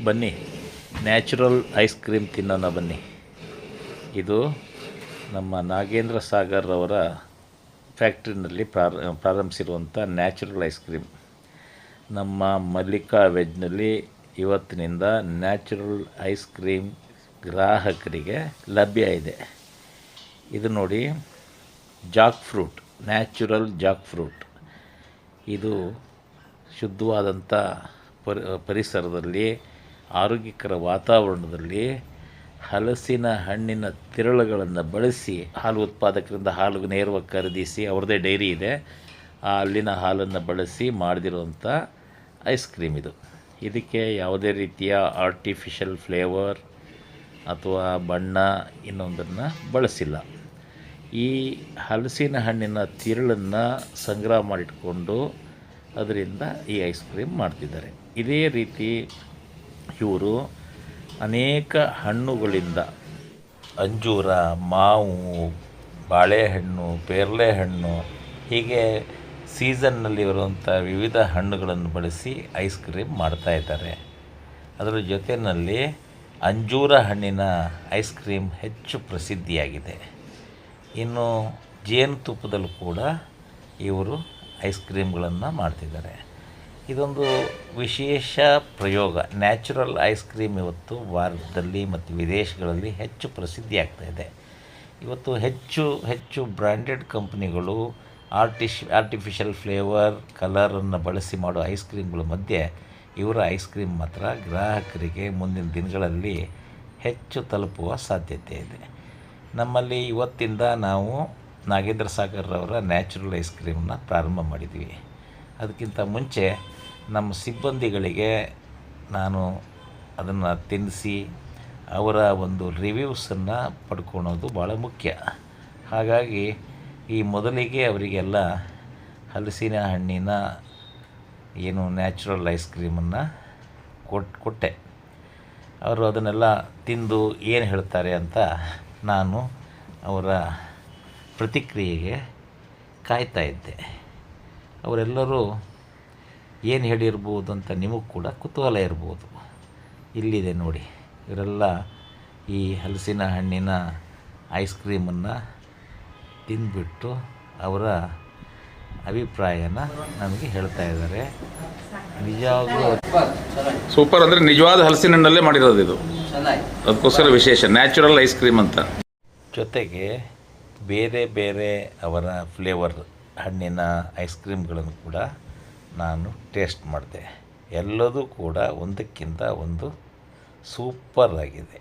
ಬನ್ನಿ, natural ice cream ತಿನ್ನೋಣ ಬನ್ನಿ. ಇದು ನಮ್ಮ ನಾಗೇಂದ್ರ ಸಾಗರ್ ಅವರ ಫ್ಯಾಕ್ಟ್ರಿನಲ್ಲಿ ಪ್ರಾರಂಭಿಸಿರುವಂಥ ನ್ಯಾಚುರಲ್ ಐಸ್ ಕ್ರೀಮ್. ನಮ್ಮ ಮಲ್ಲಿಕಾ ವೆಜ್ನಲ್ಲಿ ಇವತ್ತಿನಿಂದ ನ್ಯಾಚುರಲ್ ಐಸ್ ಕ್ರೀಮ್ ಗ್ರಾಹಕರಿಗೆ ಲಭ್ಯ ಇದೆ. ಇದು ನೋಡಿ, Jack fruit, natural Jack fruit. ಇದು ಶುದ್ಧವಾದಂಥ ಪರಿಸರದಲ್ಲಿ, ಆರೋಗ್ಯಕರ ವಾತಾವರಣದಲ್ಲಿ ಹಲಸಿನ ಹಣ್ಣಿನ ತಿರುಳುಗಳನ್ನು ಬಳಸಿ ಹಾಲು ಉತ್ಪಾದಕರಿಂದ ಹಾಲು ನೇರವಾಗಿ ಖರೀದಿಸಿ, ಅವ್ರದ್ದೇ ಡೈರಿ ಇದೆ, ಅಲ್ಲಿನ ಹಾಲನ್ನು ಬಳಸಿ ಮಾಡಿದಿರುವಂಥ ಐಸ್ ಕ್ರೀಮ್ ಇದು. ಇದಕ್ಕೆ ಯಾವುದೇ ರೀತಿಯ ಆರ್ಟಿಫಿಷಿಯಲ್ ಫ್ಲೇವರ್ ಅಥವಾ ಬಣ್ಣ ಇನ್ನೊಂದನ್ನು ಬಳಸಿಲ್ಲ. ಈ ಹಲಸಿನ ಹಣ್ಣಿನ ತಿರುಳನ್ನು ಸಂಗ್ರಹ ಮಾಡಿಟ್ಕೊಂಡು ಅದರಿಂದ ಈ ಐಸ್ ಕ್ರೀಮ್ ಮಾಡ್ತಿದ್ದಾರೆ. ಇದೇ ರೀತಿ ಇವರು ಅನೇಕ ಹಣ್ಣುಗಳಿಂದ, ಅಂಜೂರ, ಮಾವು, ಬಾಳೆಹಣ್ಣು, ಪೇರಳೆಹಣ್ಣು, ಹೀಗೆ ಸೀಸನ್ನಲ್ಲಿ ಬರುವಂಥ ವಿವಿಧ ಹಣ್ಣುಗಳನ್ನು ಬಳಸಿ ಐಸ್ ಕ್ರೀಮ್ ಮಾಡ್ತಾಯಿದ್ದಾರೆ. ಅದರ ಜೊತೆಯಲ್ಲಿ ಅಂಜೂರ ಹಣ್ಣಿನ ಐಸ್ ಕ್ರೀಮ್ ಹೆಚ್ಚು ಪ್ರಸಿದ್ಧಿಯಾಗಿದೆ. ಇನ್ನು ಜೇನುತುಪ್ಪದಲ್ಲೂ ಕೂಡ ಇವರು ಐಸ್ ಕ್ರೀಮ್ಗಳನ್ನು ಮಾಡ್ತಿದ್ದಾರೆ. ಇದೊಂದು ವಿಶೇಷ ಪ್ರಯೋಗ. ನ್ಯಾಚುರಲ್ ಐಸ್ ಕ್ರೀಮ್ ಇವತ್ತು ಭಾರತದಲ್ಲಿ ಮತ್ತು ವಿದೇಶಗಳಲ್ಲಿ ಹೆಚ್ಚು ಪ್ರಸಿದ್ಧಿ ಆಗ್ತಾಯಿದೆ. ಇವತ್ತು ಹೆಚ್ಚು ಬ್ರ್ಯಾಂಡೆಡ್ ಕಂಪ್ನಿಗಳು ಆರ್ಟಿಫಿಷಿಯಲ್ ಫ್ಲೇವರ್, ಕಲರನ್ನು ಬಳಸಿ ಮಾಡೋ ಐಸ್ ಕ್ರೀಮ್ಗಳ ಮಧ್ಯೆ ಇವರ ಐಸ್ ಕ್ರೀಮ್ ಮಾತ್ರ ಗ್ರಾಹಕರಿಗೆ ಮುಂದಿನ ದಿನಗಳಲ್ಲಿ ಹೆಚ್ಚು ತಲುಪುವ ಸಾಧ್ಯತೆ ಇದೆ. ನಮ್ಮಲ್ಲಿ ಇವತ್ತಿಂದ ನಾವು ನಾಗೇಂದ್ರ ಸಾಗರ್ ಅವರ ನ್ಯಾಚುರಲ್ ಐಸ್ ಕ್ರೀಮ್ನ ಪ್ರಾರಂಭ ಮಾಡಿದ್ವಿ. ಅದಕ್ಕಿಂತ ಮುಂಚೆ ನಮ್ಮ ಸಿಬ್ಬಂದಿಗಳಿಗೆ ನಾನು ಅದನ್ನು ತಿನ್ನಿಸಿ ಅವರ ಒಂದು ರಿವ್ಯೂಸನ್ನು ಪಡ್ಕೊಳೋದು ಭಾಳ ಮುಖ್ಯ. ಹಾಗಾಗಿ ಈ ಮೊದಲಿಗೆ ಅವರಿಗೆಲ್ಲ ಹಲಸಿನ ಹಣ್ಣಿನ ಏನು ನ್ಯಾಚುರಲ್ ಐಸ್ ಕ್ರೀಮನ್ನು ಕೊಟ್ಟೆ. ಅವರು ಅದನ್ನೆಲ್ಲ ತಿಂದು ಏನು ಹೇಳ್ತಾರೆ ಅಂತ ನಾನು ಅವರ ಪ್ರತಿಕ್ರಿಯೆಗೆ ಕಾಯ್ತಾ ಇದ್ದೆ. ಅವರೆಲ್ಲರೂ ಏನು ಹೇಳಿರ್ಬೋದು ಅಂತ ನಿಮಗೆ ಕೂಡ ಕುತೂಹಲ ಇರ್ಬೋದು. ಇಲ್ಲಿದೆ ನೋಡಿ, ಇವರೆಲ್ಲ ಈ ಹಲಸಿನ ಹಣ್ಣಿನ ಐಸ್ ಕ್ರೀಮನ್ನು ತಿಂದುಬಿಟ್ಟು ಅವರ ಅಭಿಪ್ರಾಯನ ನಮಗೆ ಹೇಳ್ತಾ ಇದ್ದಾರೆ. ನಿಜವಾಗ್ಲೂ ಸೂಪರ್. ಅಂದರೆ ನಿಜವಾದ ಹಲಸಿನ ಹಣ್ಣಲ್ಲೇ ಮಾಡಿರೋದು ಇದು, ಅದಕ್ಕೋಸ್ಕರ ವಿಶೇಷ ನ್ಯಾಚುರಲ್ ಐಸ್ ಕ್ರೀಮ್ ಅಂತ. ಜೊತೆಗೆ ಬೇರೆ ಅವರ ಫ್ಲೇವರ್ ಹಣ್ಣಿನ ಐಸ್ ಕ್ರೀಮ್ಗಳನ್ನು ಕೂಡ ನಾನು ಟೇಸ್ಟ್ ಮಾಡಿದೆ. ಎಲ್ಲದೂ ಕೂಡ ಒಂದಕ್ಕಿಂತ ಒಂದು ಸೂಪರ್ ಆಗಿದೆ.